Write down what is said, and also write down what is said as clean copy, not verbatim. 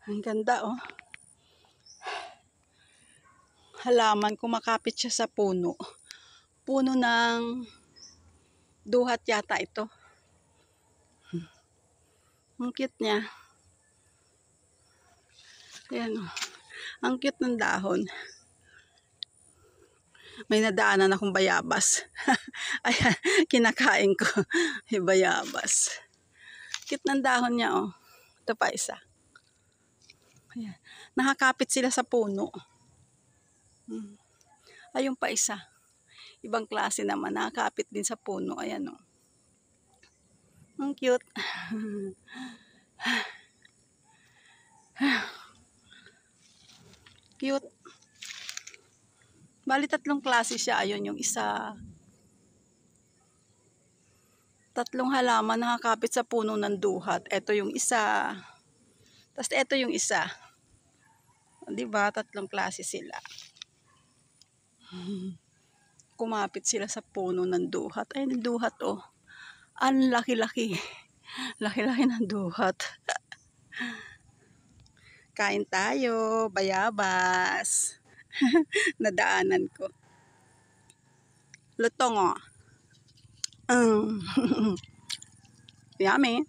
Ang ganda oh. Halaman, kumakapit siya sa puno. Puno ng duhat yata ito. Ang cute niya. Ayan oh. Ang cute ng dahon. May nadaanan akong bayabas. Ayan, kinakain ko. Yung bayabas. Cute ng dahon niya oh. Ito pa isa. Ayan. Nakakapit sila sa puno. Ayun pa isa. Ibang klase naman. Nakakapit din sa puno. Ayan oh. Ang cute. Cute. Bali tatlong klase siya. Ayun yung isa. Tatlong halaman nakakapit sa puno ng duhat. Ito yung isa. Tapos ito yung isa. Diba? Tatlong klase sila. Kumapit sila sa puno ng duhat. Ayun yung duhat oh. Ang laki-laki. Laki-laki ng duhat. Kain tayo. Bayabas. Nadaanan ko. Lutong oh. Yummy.